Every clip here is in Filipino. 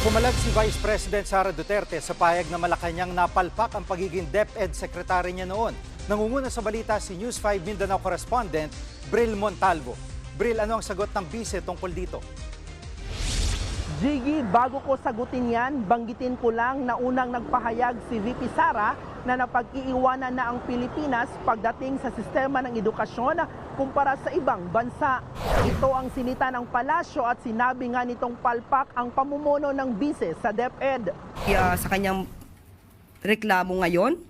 Pumalag si Vice President Sara Duterte sa payag na Malacanang napalpak ang pagiging DepEd Secretary niya noon. Nangunguna sa balita si News 5 Mindanao correspondent Bril Montalvo. Bril, ano ang sagot ng bise tungkol dito? Jiggy, bago ko sagutin yan, banggitin ko lang na unang nagpahayag si VP Sara na napag-iiwanan na ang Pilipinas pagdating sa sistema ng edukasyon kumpara sa ibang bansa. Ito ang sinita ng palasyo at sinabi nga nitong palpak ang pamumuno ng bise sa DepEd. Sa kanyang reklamo ngayon,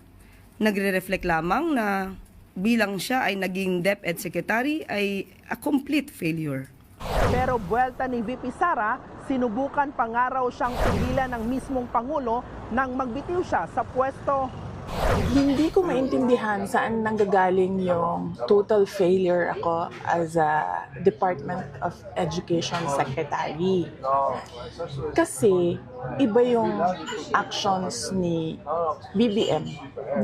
nagre-reflect lamang na bilang siya ay naging DepEd Secretary ay a complete failure. Pero buwelta ni VP Sara, sinubukan pangaraw siyang pigilan ng mismong Pangulo nang magbitiw siya sa pwesto. Hindi ko maintindihan saan nanggagaling yung total failure ako as a Department of Education Secretary. Kasi iba yung actions ni BBM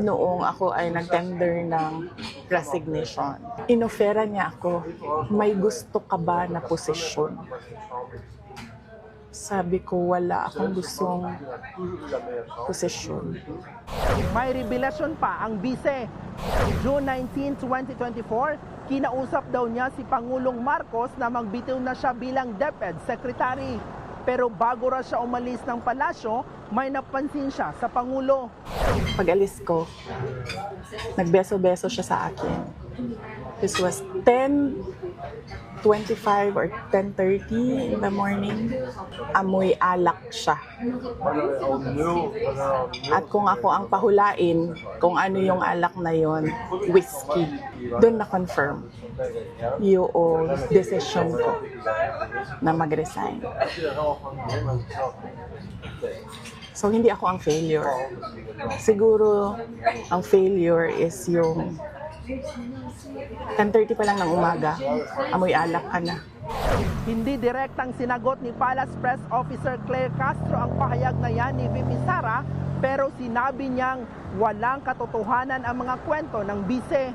noong ako ay nag-tender ng resignation. Inofera niya ako, may gusto ka ba na posisyon? Sabi ko, wala akong gustong posisyon. May revelasyon pa ang bise. June 19, 2024, kinausap daw niya si Pangulong Marcos na magbitiw na siya bilang DepEd Secretary. Pero bago raw siya umalis ng palasyo, may napansin siya sa Pangulo. Pag-alis ko, nagbeso-beso siya sa akin. This was 10:25 or 10:30 in the morning. Amoy alak siya. At kung ako ang pahulain, kung ano yung alak na yon, whiskey. Doon na-confirm yung decision ko na mag-resign. So, hindi ako ang failure. Siguro, ang failure is yung 10:30 pa lang ng umaga, amoy alak ka na. Hindi direktang sinagot ni Palace Press Officer Claire Castro ang pahayag na yan ni VP Sara, pero sinabi niyang walang katotohanan ang mga kwento ng bise.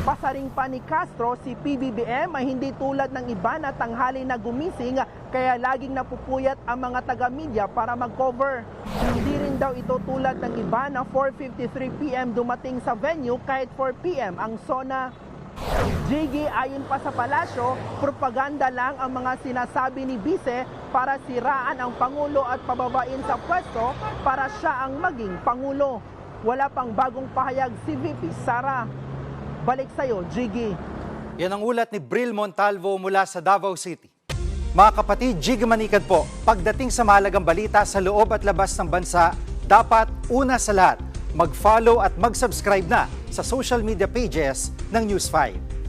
Pasaring pa ni Castro, si PBBM ay hindi tulad ng iba na tanghali na gumising kaya laging napupuyat ang mga taga-media para mag-cover. Hindi rin daw ito tulad ng iba na 4:53 PM dumating sa venue kahit 4 PM ang SONA. Jiggy, ayon pa sa palasyo, propaganda lang ang mga sinasabi ni Bise para siraan ang Pangulo at pababain sa pwesto para siya ang maging Pangulo. Wala pang bagong pahayag si VP Sara. Balik sa'yo, Jiggy. Yan ang ulat ni Bril Montalvo mula sa Davao City. Mga kapatid, Jiggy Manikad po, pagdating sa mahalagang balita sa loob at labas ng bansa, dapat una sa lahat, mag-follow at mag-subscribe na sa social media pages ng News 5.